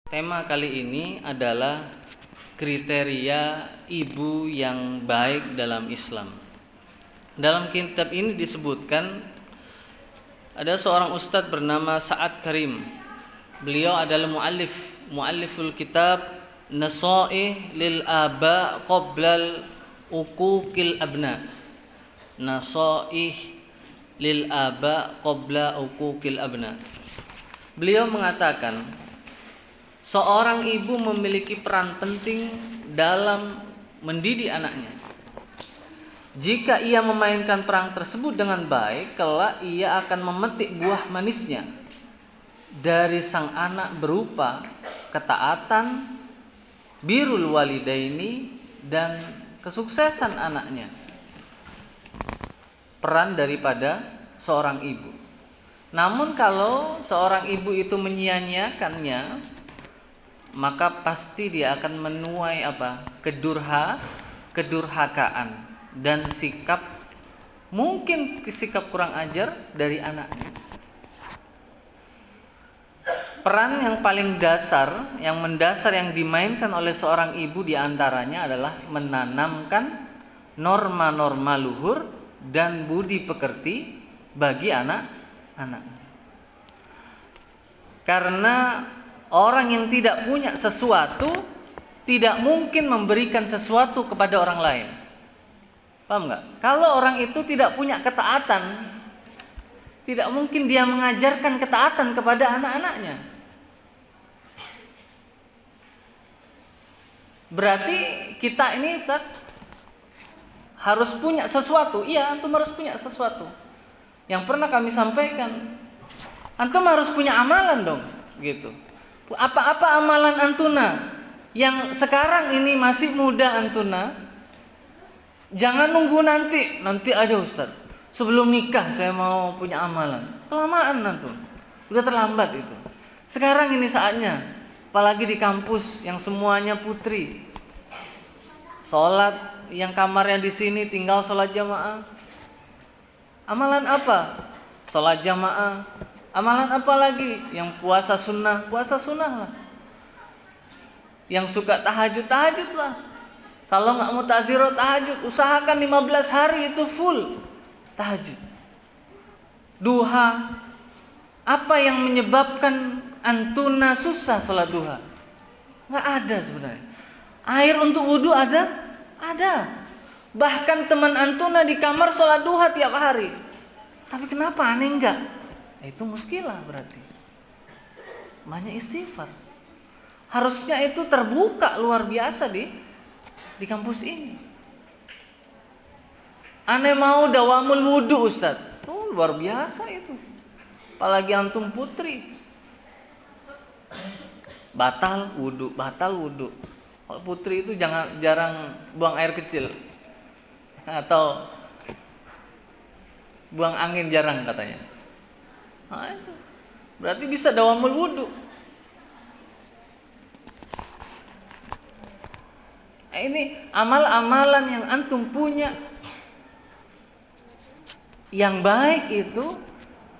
Tema kali ini adalah kriteria ibu yang baik dalam Islam. Dalam kitab ini disebutkan ada seorang ustadz bernama Sa'ad Karim. Beliau adalah mualliful kitab Nasaih lil Aba Qoblal Uquqil Abna. Nasaih lil Aba Qobla Uquqil Abna. Beliau mengatakan seorang ibu memiliki peran penting dalam mendidik anaknya. Jika ia memainkan peran tersebut dengan baik, kelak ia akan memetik buah manisnya dari sang anak berupa ketaatan, birrul walidaini, dan kesuksesan anaknya. Peran daripada seorang ibu. Namun kalau seorang ibu itu menyia-nyiakannya, maka pasti dia akan menuai kedurhakaan dan sikap kurang ajar dari anaknya. Peran yang paling dasar, yang mendasar yang dimainkan oleh seorang ibu diantaranya adalah menanamkan norma-norma luhur dan budi pekerti bagi anak-anak. Karena orang yang tidak punya sesuatu tidak mungkin memberikan sesuatu kepada orang lain. Paham nggak? Kalau orang itu tidak punya ketaatan, tidak mungkin dia mengajarkan ketaatan kepada anak-anaknya. Berarti kita ini Ustaz harus punya sesuatu. Iya, antum harus punya sesuatu. Yang pernah kami sampaikan, antum harus punya amalan dong, gitu. Apa amalan antuna yang sekarang ini masih muda antuna? Jangan nunggu nanti aja Ustaz. Sebelum nikah saya mau punya amalan. Kelamaan antun. Udah terlambat itu. Sekarang ini saatnya. Apalagi di kampus yang semuanya putri. Sholat yang kamarnya di sini tinggal sholat jamaah. Amalan apa? Sholat jamaah. Amalan apa lagi? Yang puasa sunnah lah. Yang suka tahajud lah. Kalau nggak mau ta'ziro tahajud, usahakan 15 hari itu full tahajud. Duha. Apa yang menyebabkan antuna susah sholat duha? Nggak ada sebenarnya. Air untuk wudhu ada? Ada. Bahkan teman antuna di kamar sholat duha tiap hari. Tapi kenapa aneh enggak? Itu muskilah berarti. Banyak istighfar. Harusnya itu terbuka luar biasa di kampus ini. Aneh mau dawamul wudu Ustaz. Oh, luar biasa itu. Apalagi antum putri. Batal wudu. Kalau putri itu jarang buang air kecil. Atau buang angin jarang katanya. Nah, itu. Berarti bisa dawamul wudu. Nah, ini amal-amalan yang antum punya yang baik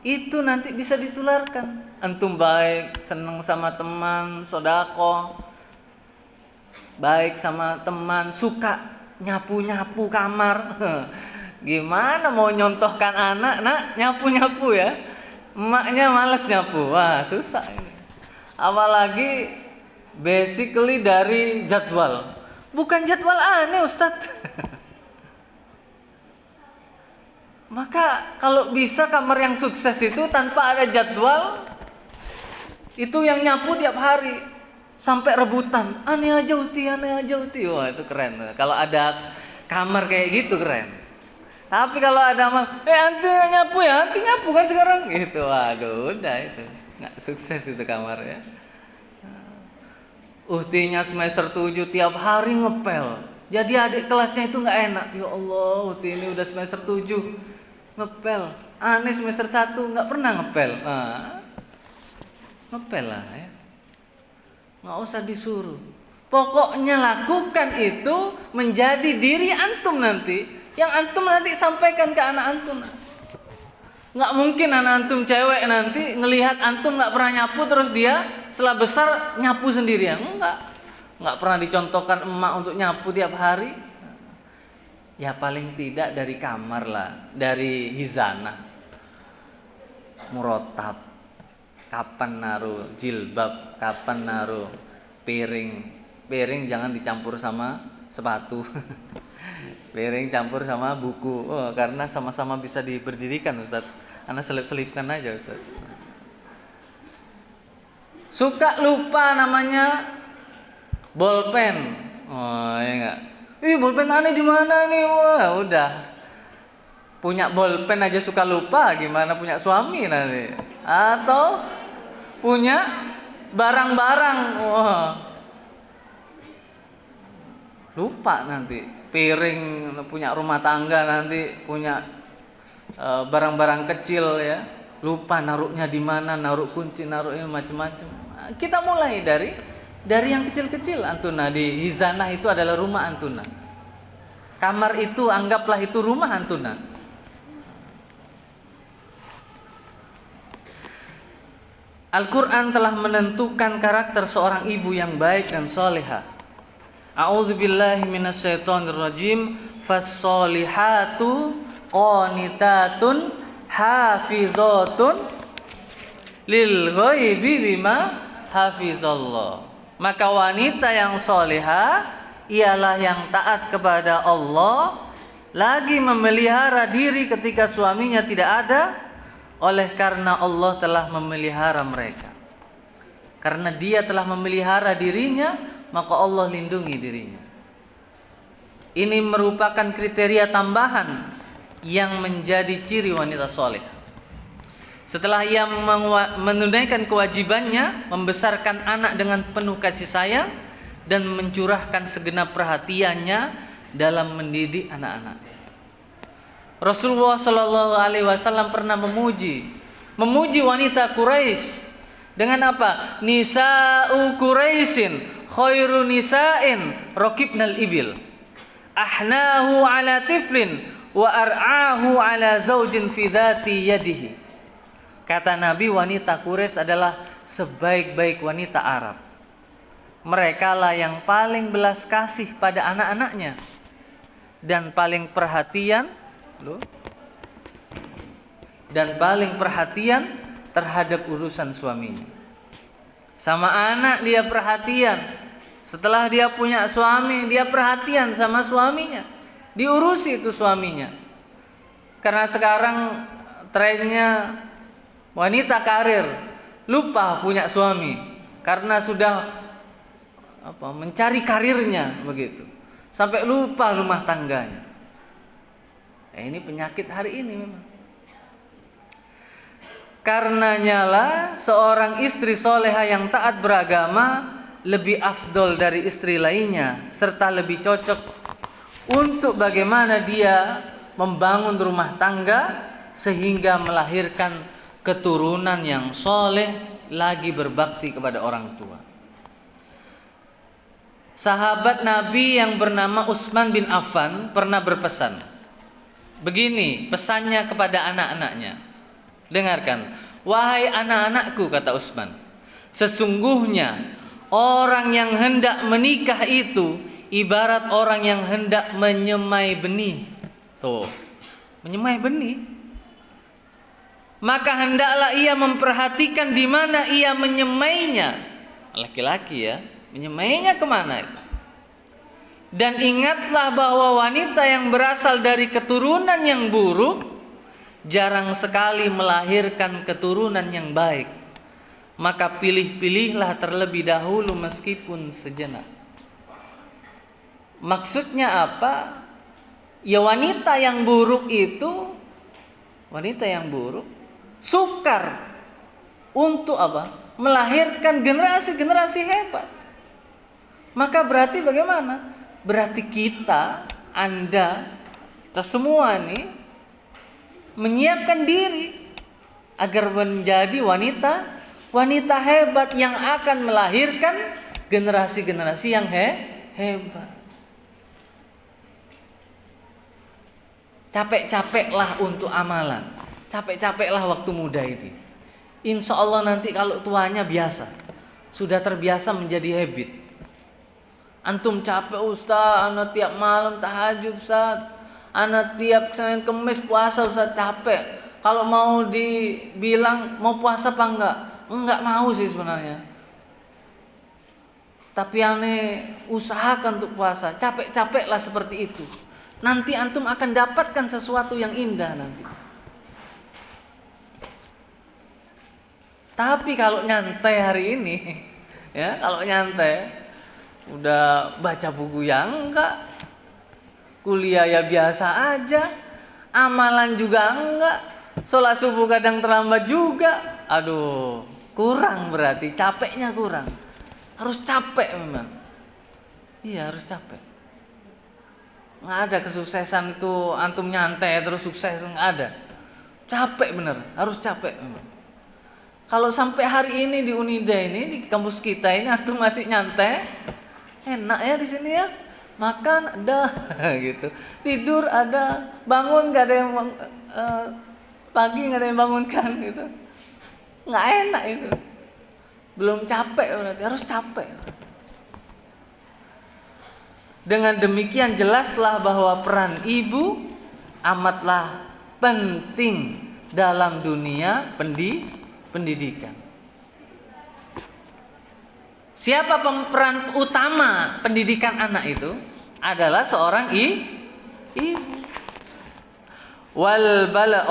itu nanti bisa ditularkan. Antum baik, senang sama teman, sedekah. Baik sama teman, suka nyapu-nyapu kamar. Gimana mau nyontohkan anak, nak nyapu-nyapu ya? Emaknya malas nyapu, wah susah ini. Apalagi basically dari jadwal. Bukan jadwal aneh Ustadz. Maka kalau bisa kamar yang sukses itu tanpa ada jadwal, itu yang nyapu tiap hari sampai rebutan. Aneh aja uti. Wah itu keren. Kalau ada kamar kayak gitu keren. Tapi kalau ada anti nyapu ya, anti nyapu kan sekarang gitu. Waduh, udah itu. Nggak sukses itu kamarnya. Uhtinya semester 7 tiap hari ngepel. Jadi adik kelasnya itu nggak enak. Ya Allah, Uhti ini udah semester 7 ngepel. Aneh semester 1 nggak pernah ngepel. Nah, ngepel lah ya. Nggak usah disuruh. Pokoknya lakukan itu menjadi diri antum nanti. Yang antum nanti sampaikan ke anak antum. Nggak mungkin anak antum cewek nanti ngelihat antum nggak pernah nyapu terus dia setelah besar nyapu sendirian. Nggak pernah dicontohkan emak untuk nyapu tiap hari. Ya paling tidak dari kamar lah, dari hizanah, murotab, kapan naruh jilbab, kapan naruh piring jangan dicampur sama sepatu. Piring campur sama buku. Karena sama-sama bisa diberdirikan, Ustaz. Anda selip-selipkan aja, Ustaz. Suka lupa namanya bolpen. Ya enggak. Bolpen aneh di mana nih? Wah, udah. Punya bolpen aja suka lupa, gimana punya suami nanti? Atau punya barang-barang. Wah. Lupa nanti. Piring punya rumah tangga nanti punya barang-barang kecil ya, lupa naruhnya di mana, naruh kunci, naruhnya macam-macam. Kita mulai dari yang kecil-kecil. Antuna di hizanah itu adalah rumah antuna. Kamar itu anggaplah itu rumah antuna. Al-Quran telah menentukan karakter seorang ibu yang baik dan solehah. A'udzubillahi minasyaitonirrajim. Fassolihatu qanitatun hafizatun lil ghaibi bima hafizallah. Maka wanita yang solehah ialah yang taat kepada Allah, lagi memelihara diri ketika suaminya tidak ada, oleh karena Allah telah memelihara mereka. Karena dia telah memelihara dirinya, maka Allah lindungi dirinya. Ini merupakan kriteria tambahan yang menjadi ciri wanita soleh. Setelah ia menunaikan kewajibannya, membesarkan anak dengan penuh kasih sayang dan mencurahkan segenap perhatiannya dalam mendidik anak-anak. Rasulullah Shallallahu Alaihi Wasallam pernah memuji wanita Quraisy dengan apa? Nisa'u Quraisyin khairu nisa'in raqibnal ibil, ahnahu ala tiflin wa ar'ahu ala zaujin fi dhati yadihi. Kata Nabi, wanita Quraisy adalah sebaik-baik wanita Arab. Mereka lah yang paling belas kasih pada anak-anaknya dan paling perhatian terhadap urusan suaminya. Sama anak dia perhatian. Setelah dia punya suami, dia perhatian sama suaminya. Diurusi itu suaminya. Karena sekarang trennya wanita karir lupa punya suami karena sudah mencari karirnya begitu. Sampai lupa rumah tangganya. Ini penyakit hari ini memang. Karenanya lah seorang istri soleha yang taat beragama lebih afdol dari istri lainnya, serta lebih cocok untuk bagaimana dia membangun rumah tangga sehingga melahirkan keturunan yang soleh lagi berbakti kepada orang tua. Sahabat Nabi yang bernama Utsman bin Affan pernah berpesan. Begini pesannya kepada anak-anaknya. Dengarkan. Wahai anak-anakku, kata Utsman, sesungguhnya orang yang hendak menikah itu ibarat orang yang hendak menyemai benih. Tuh, menyemai benih. Maka hendaklah ia memperhatikan di mana ia menyemainya. Laki-laki ya, menyemainya kemana itu? Dan ingatlah bahwa wanita yang berasal dari keturunan yang buruk jarang sekali melahirkan keturunan yang baik. Maka pilih-pilihlah terlebih dahulu meskipun sejenak. Maksudnya apa? Ya wanita yang buruk itu, wanita yang buruk sukar untuk apa? Melahirkan generasi-generasi hebat. Maka berarti bagaimana? Berarti kita, Anda, kita semua nih menyiapkan diri agar menjadi wanita hebat yang akan melahirkan generasi-generasi yang hebat. Capek-capeklah untuk amalan. Capek-capeklah waktu muda ini. Insya Allah nanti kalau tuanya biasa, sudah terbiasa menjadi habit. Antum capek Ustaz, anak tiap malam tahajud Ustaz, anak tiap Senin Kemis puasa Ustaz, capek. Kalau mau dibilang mau puasa apa enggak? Enggak mau sih sebenarnya. Tapi aneh usahakan untuk puasa, capek-capeklah seperti itu. Nanti antum akan dapatkan sesuatu yang indah nanti. Tapi kalau nyantai hari ini, ya kalau nyantai, udah baca buku yang enggak, kuliah ya biasa aja, amalan juga enggak, sholat subuh kadang terlambat juga, aduh, kurang berarti, capeknya kurang, harus capek memang, iya harus capek. Nggak ada kesuksesan itu antum nyantai terus sukses, nggak ada, capek bener, harus capek memang. Kalau sampai hari ini di Unida ini, di kampus kita ini antum masih nyantai, enak ya di sini ya, makan ada gitu, tidur ada, bangun nggak ada yang pagi nggak ada yang bangunkan gitu, nggak enak itu, belum capek berarti, harus capek. Dengan demikian jelaslah bahwa peran ibu amatlah penting dalam dunia pendidikan. Siapa pemeran utama pendidikan anak itu? Adalah seorang ibu. Wal bala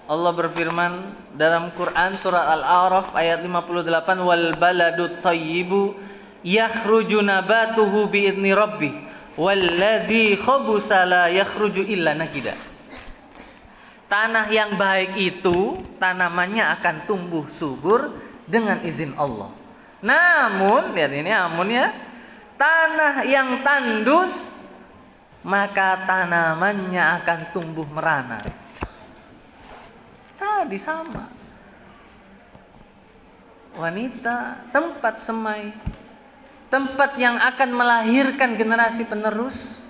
Allah berfirman dalam Quran surat Al-A'raf ayat 58, wal baladut thayyibu yakhruju nabatuhu biidzni rabbih walladzi khabusa la yakhruju illa nakida. Tanah yang baik itu tanamannya akan tumbuh subur dengan izin Allah. Namun, lihat ini amun ya, tanah yang tandus maka tanamannya akan tumbuh merana. Tadi sama. Wanita tempat semai, tempat yang akan melahirkan generasi penerus.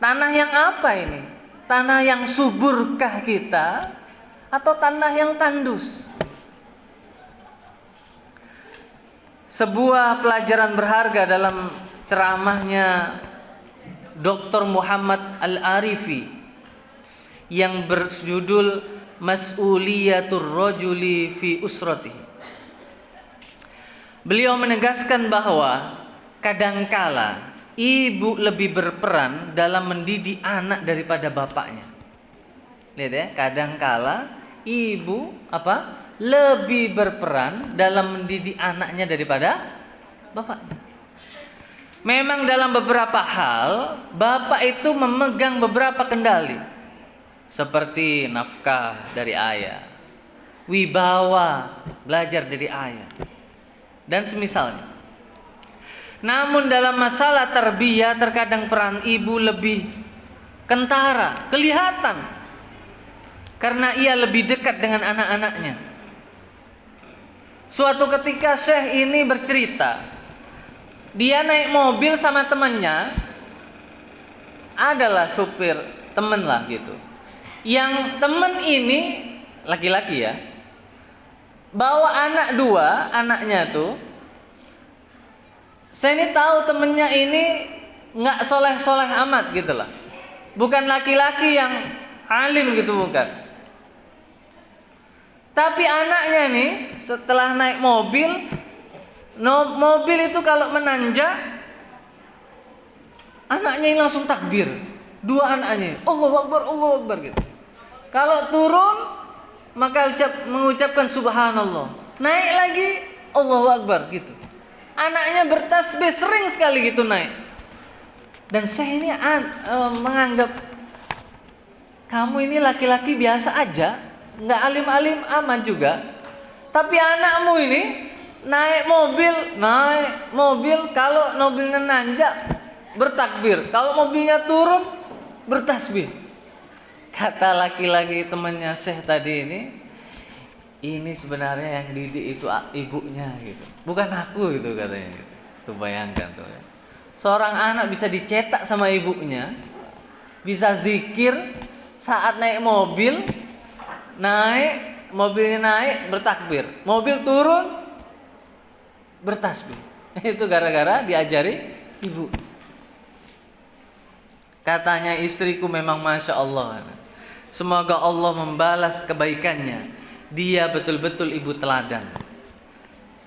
Tanah yang apa ini? Tanah yang suburkah kita atau tanah yang tandus? Sebuah pelajaran berharga dalam ceramahnya Dr. Muhammad Al-Arifi yang berjudul Mas'uliyatur Rajuli fi Usratihi. Beliau menegaskan bahwa kadangkala ibu lebih berperan dalam mendidik anak daripada bapaknya. Lihat ya, kadangkala ibu lebih berperan dalam mendidik anaknya daripada bapaknya. Memang dalam beberapa hal bapak itu memegang beberapa kendali, seperti nafkah dari ayah, wibawa belajar dari ayah, dan semisalnya. Namun dalam masalah tarbiyah terkadang peran ibu lebih kentara, kelihatan, karena ia lebih dekat dengan anak-anaknya. Suatu ketika Syekh ini bercerita, dia naik mobil sama temannya, adalah supir temen lah gitu. Yang temen ini laki-laki ya, bawa anak dua, anaknya tuh. Saya ini tahu temennya ini nggak soleh-soleh amat gitu lah, bukan laki-laki yang alim gitu, bukan. Tapi anaknya nih setelah naik mobil, mobil itu kalau menanjak, anaknya ini langsung takbir, dua anaknya, Allahu Akbar, Allahu Akbar gitu. Kalau turun maka mengucapkan Subhanallah, naik lagi Allahu Akbar gitu. Anaknya bertasbih sering sekali gitu naik. Dan saya ini menganggap kamu ini laki-laki biasa aja, nggak alim-alim aman juga. Tapi anakmu ini naik mobil, kalau mobilnya nanjak bertakbir, kalau mobilnya turun bertasbih. Kata laki-laki temannya Syekh tadi ini sebenarnya yang didik itu ibunya gitu, bukan aku itu katanya gitu. Tuh bayangkan tuh ya. Seorang anak bisa dicetak sama ibunya, bisa zikir Saat naik mobil, mobilnya naik bertakbir, mobil turun bertasbih. Itu gara-gara diajari ibu. Katanya istriku memang Masya Allah, semoga Allah membalas kebaikannya. Dia betul-betul ibu teladan.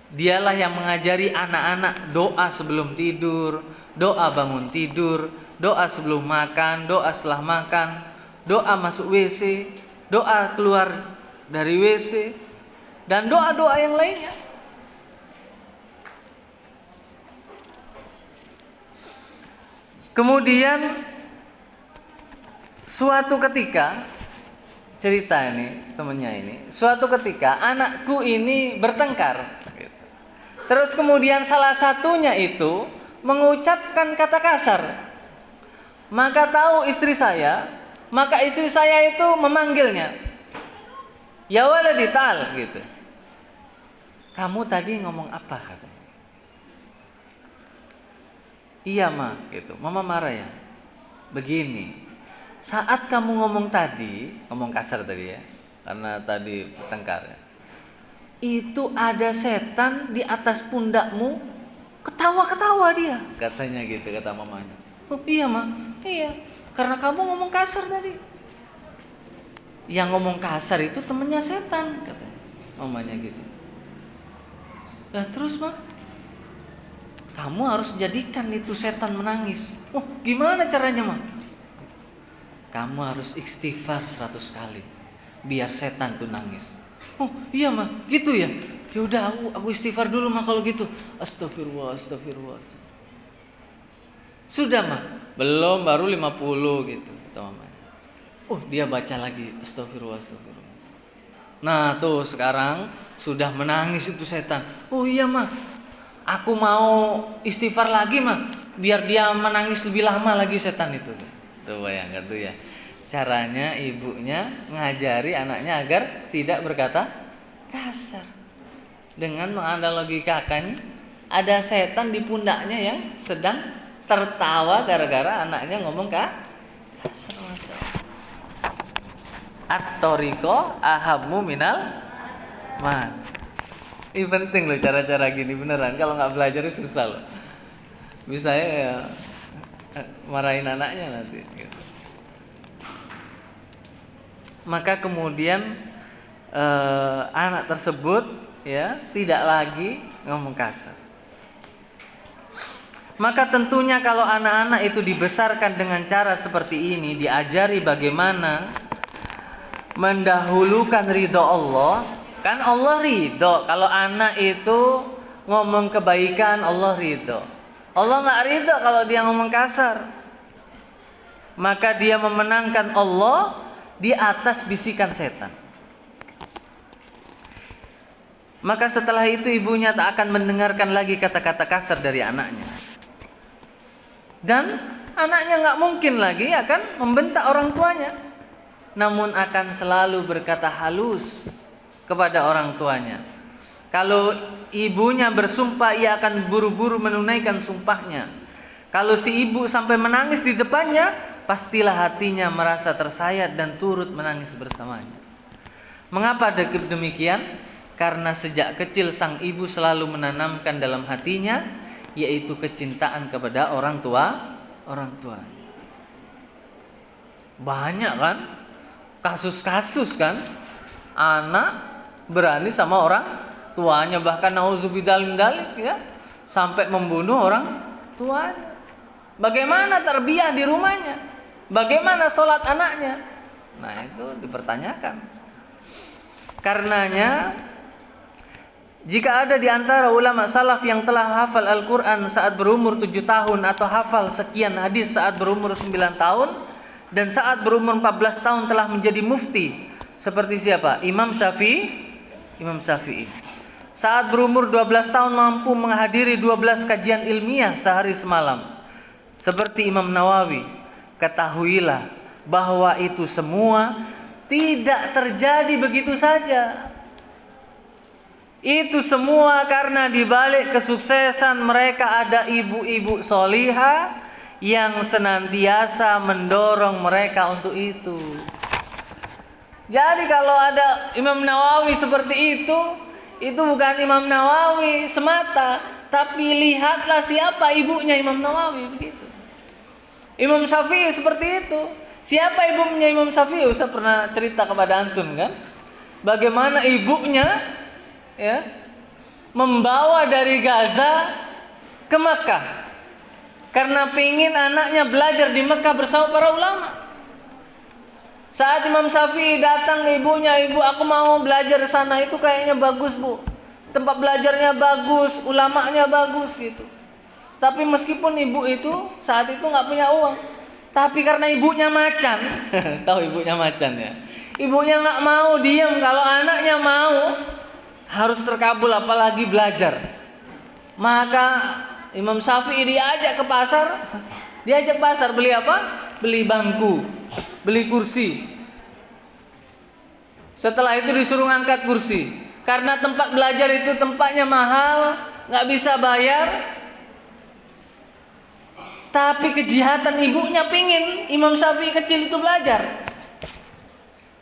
Dialah yang mengajari anak-anak doa sebelum tidur, doa bangun tidur, doa sebelum makan, doa setelah makan, doa masuk WC, doa keluar dari WC, dan doa-doa yang lainnya. Kemudian suatu ketika, cerita ini temennya ini, suatu ketika anakku ini bertengkar. Terus kemudian salah satunya itu mengucapkan kata kasar. Maka istri saya itu memanggilnya. Ya waladi ta'al gitu. Kamu tadi ngomong apa katanya? Iya ma gitu. Mama marah ya. Begini. Saat kamu ngomong kasar tadi ya. Karena tadi bertengkar ya. Itu ada setan di atas pundakmu, ketawa-ketawa dia, katanya gitu, kata mamanya. Oh iya ma, iya, karena kamu ngomong kasar tadi. Yang ngomong kasar itu temennya setan, katanya mamanya gitu. Nah terus ma, kamu harus jadikan itu setan menangis. Oh gimana caranya ma? Kamu harus istighfar 100 kali, biar setan tuh nangis. Oh iya mah gitu ya. Ya udah aku istighfar dulu mah kalau gitu. Astagfirullah. Sudah mah, belum, baru 50 gitu kata mamanya. Oh dia baca lagi astagfirullah. Nah tuh sekarang sudah menangis itu setan. Oh iya mah, aku mau istighfar lagi mah, biar dia menangis lebih lama lagi setan itu. Tuh bayangkan tuh ya. Caranya ibunya ngajari anaknya agar tidak berkata kasar. Dengan menganalogikakan ada setan di pundaknya yang sedang tertawa gara-gara anaknya ngomong kasar. At-tariqo ahammu minal man. Ini penting loh cara-cara gini beneran. Kalau nggak belajar susah loh. Bisa ya marahin anaknya nanti. Gitu. Maka kemudian anak tersebut ya tidak lagi ngomong kasar. Maka tentunya kalau anak-anak itu dibesarkan dengan cara seperti ini, diajari bagaimana mendahulukan ridho Allah, kan Allah ridho kalau anak itu ngomong kebaikan, Allah ridho. Allah nggak ridho kalau dia ngomong kasar. Maka dia memenangkan Allah di atas bisikan setan. Maka setelah itu ibunya tak akan mendengarkan lagi kata-kata kasar dari anaknya. Dan anaknya gak mungkin lagi akan membentak orang tuanya, namun akan selalu berkata halus kepada orang tuanya. Kalau ibunya bersumpah, ia akan buru-buru menunaikan sumpahnya. Kalau si ibu sampai menangis di depannya, pastilah hatinya merasa tersayat dan turut menangis bersamanya. Mengapa demikian? Karena sejak kecil sang ibu selalu menanamkan dalam hatinya, yaitu kecintaan kepada orang tua. Banyak kan kasus-kasus kan, anak berani sama orang tuanya, bahkan nauzubidzalik ya, sampai membunuh orang tuanya. Bagaimana tarbiyah di rumahnya? Bagaimana sholat anaknya? Nah itu dipertanyakan. Karenanya jika ada di antara ulama salaf yang telah hafal Al-Quran saat berumur 7 tahun, atau hafal sekian hadis saat berumur 9 tahun, dan saat berumur 14 tahun telah menjadi mufti, seperti siapa? Imam Syafi'i. Saat berumur 12 tahun mampu menghadiri 12 kajian ilmiah sehari semalam, seperti Imam Nawawi. Ketahuilah bahwa itu semua tidak terjadi begitu saja. Itu semua karena di balik kesuksesan mereka ada ibu-ibu solihah yang senantiasa mendorong mereka untuk itu. Jadi kalau ada Imam Nawawi seperti itu bukan Imam Nawawi semata, tapi lihatlah siapa ibunya Imam Nawawi, begitu. Imam Syafi'i seperti itu. Siapa ibunya Imam Syafi'i? Ustaz pernah cerita kepada antum kan? Bagaimana ibunya ya membawa dari Gaza ke Mekah karena pingin anaknya belajar di Mekah bersama para ulama. Saat Imam Syafi'i datang ke ibunya, ibu aku mau belajar di sana, itu kayaknya bagus bu, tempat belajarnya bagus, ulamanya bagus gitu. Tapi meskipun ibu itu saat itu nggak punya uang, tapi karena ibunya macan, tahu ibunya macan ya, ibunya nggak mau diam kalau anaknya mau harus terkabul apalagi belajar. Maka Imam Syafi'i diajak ke pasar, beli apa? Beli bangku, beli kursi. Setelah itu disuruh ngangkat kursi. Karena tempat belajar itu tempatnya mahal, nggak bisa bayar. Tapi kejahatan ibunya pingin Imam Syafi'i kecil itu belajar.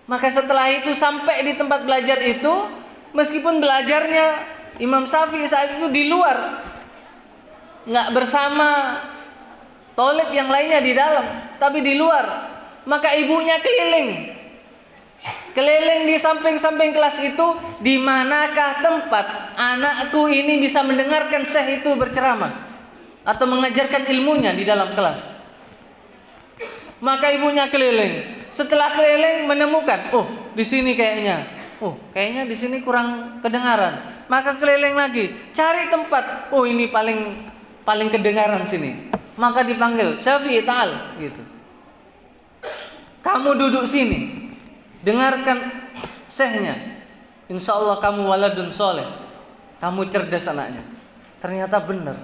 Maka setelah itu sampai di tempat belajar itu, meskipun belajarnya Imam Syafi'i saat itu di luar, nggak bersama tolib yang lainnya di dalam, tapi di luar. Maka ibunya keliling di samping-samping kelas itu, di manakah tempat anakku ini bisa mendengarkan syekh itu berceramah atau mengajarkan ilmunya di dalam kelas. Maka ibunya keliling. Setelah keliling menemukan, oh di sini kayaknya di sini kurang kedengaran. Maka keliling lagi, cari tempat, oh ini paling kedengaran sini. Maka dipanggil, Syafi'i ta'al gitu. Kamu duduk sini, dengarkan syekhnya. Insya Allah kamu waladun soleh, kamu cerdas anaknya. Ternyata benar.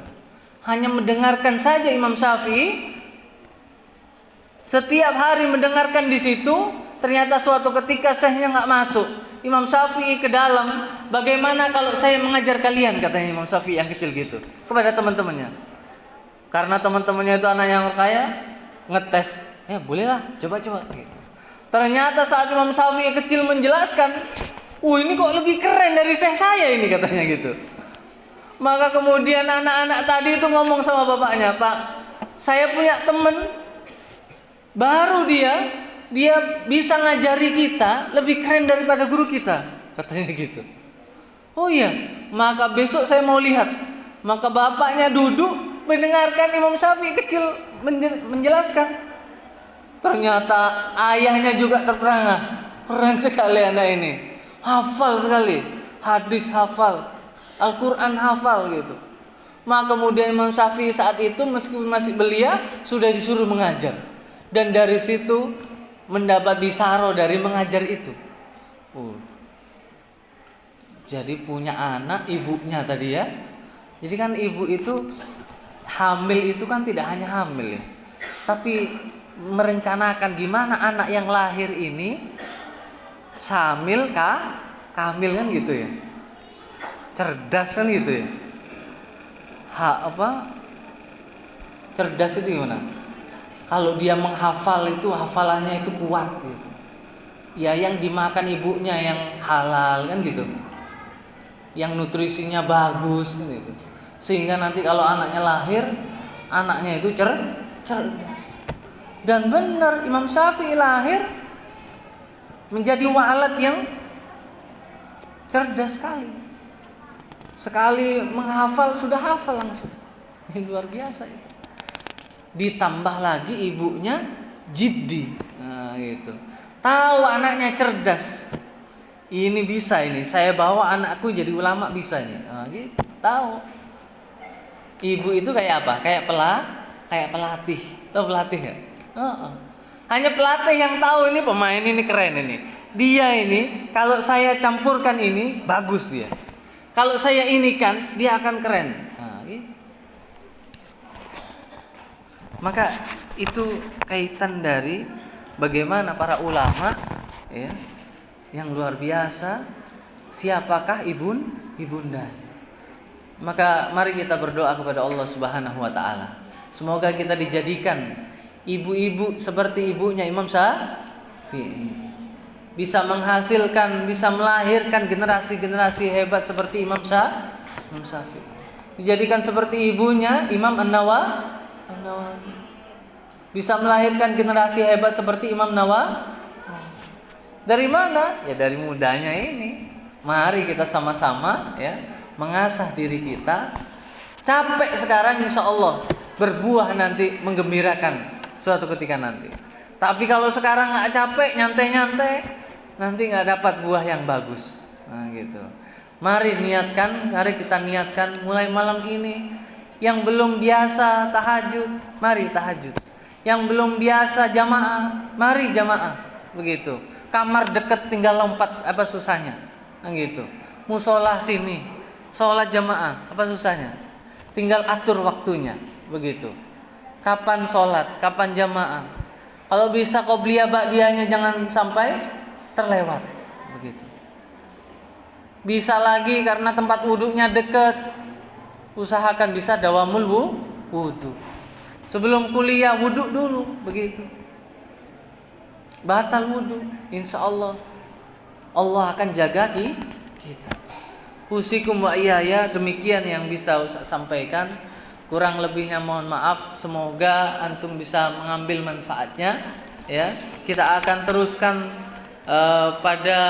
Hanya mendengarkan saja Imam Syafi'i, setiap hari mendengarkan di situ. Ternyata suatu ketika syekhnya nggak masuk, Imam Syafi'i ke dalam. Bagaimana kalau saya mengajar kalian, katanya Imam Syafi'i yang kecil gitu kepada teman-temannya. Karena teman-temannya itu anak yang kaya, ngetes, ya bolehlah, coba-coba. Gitu. Ternyata saat Imam Syafi'i kecil menjelaskan, ini kok lebih keren dari saya ini, katanya gitu. Maka kemudian anak-anak tadi itu ngomong sama bapaknya, Pak, saya punya teman, baru dia bisa ngajari kita lebih keren daripada guru kita, katanya gitu. Oh iya, maka besok saya mau lihat. Maka bapaknya duduk mendengarkan Imam Syafi'i kecil menjelaskan. Ternyata ayahnya juga terperangah. Keren sekali anak ini, hafal sekali, hadis hafal, Al-Quran hafal gitu. Maka kemudian Imam Syafi'i saat itu meskipun masih belia sudah disuruh mengajar. Dan dari situ mendapat bisaro dari mengajar itu. Jadi punya anak ibunya tadi ya. Jadi kan ibu itu hamil itu kan tidak hanya hamil ya, tapi merencanakan gimana anak yang lahir ini samil kamil kan gitu ya, cerdas kan gitu ya. Cerdas itu gimana? Kalau dia menghafal itu hafalannya itu kuat gitu. Ya yang dimakan ibunya yang halal kan gitu, yang nutrisinya bagus kan gitu. Sehingga nanti kalau anaknya lahir, anaknya itu cerdas. Dan benar Imam Syafi'i lahir menjadi walad yang cerdas sekali. Sekali menghafal sudah hafal langsung. Ini luar biasa ya. Ditambah lagi ibunya jiddi. Nah, gitu. Tahu anaknya cerdas. Ini bisa ini, saya bawa anakku jadi ulama bisa ini. Nah, gitu. Tahu. Ibu itu kayak apa? Kayak pelatih. Tahu pelatih ya? Hanya pelatih yang tahu ini pemain ini keren ini. Dia ini kalau saya campurkan ini bagus dia. Kalau saya ini kan dia akan keren. Nah, gitu. Maka itu kaitan dari bagaimana para ulama ya, yang luar biasa. Siapakah ibunda? Maka mari kita berdoa kepada Allah Subhanahu wa taala. Semoga kita dijadikan ibu-ibu seperti ibunya Imam Syafi'i. bisa menghasilkan, bisa melahirkan generasi-generasi hebat seperti Imam Syafi'i. Dijadikan seperti ibunya Imam An-Nawawi. Bisa melahirkan generasi hebat seperti Imam Nawawi. Dari mana? Ya dari mudanya ini. Mari kita sama-sama ya mengasah diri kita. Capek sekarang insya Allah berbuah nanti menggembirakan suatu ketika nanti. Tapi kalau sekarang nggak capek, nyantai-nyantai, nanti nggak dapat buah yang bagus. Nah gitu. Mari kita niatkan mulai malam ini. Yang belum biasa tahajud, mari tahajud. Yang belum biasa jamaah, mari jamaah. Begitu. Kamar deket tinggal lompat, apa susahnya? Nah gitu. Musola sini, sholat jamaah, apa susahnya? Tinggal atur waktunya, begitu. Kapan sholat, kapan jamaah. Kalau bisa qobliyah ba'diyahnya jangan sampai terlewat, begitu. Bisa lagi karena tempat wudhunya dekat, usahakan bisa dawamul wudhu. Sebelum kuliah wudhu dulu, begitu. Batal wudhu, insya Allah Allah akan jaga kita. Usikum wa iyaya, demikian yang bisa Ustaz sampaikan. Kurang lebihnya mohon maaf. Semoga antum bisa mengambil manfaatnya. Ya, kita akan teruskan pada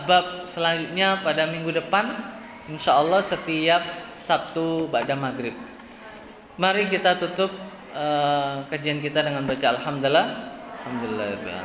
bab selanjutnya pada minggu depan, insya Allah setiap Sabtu ba'da maghrib. Mari kita tutup kajian kita dengan baca alhamdulillah. Alhamdulillah.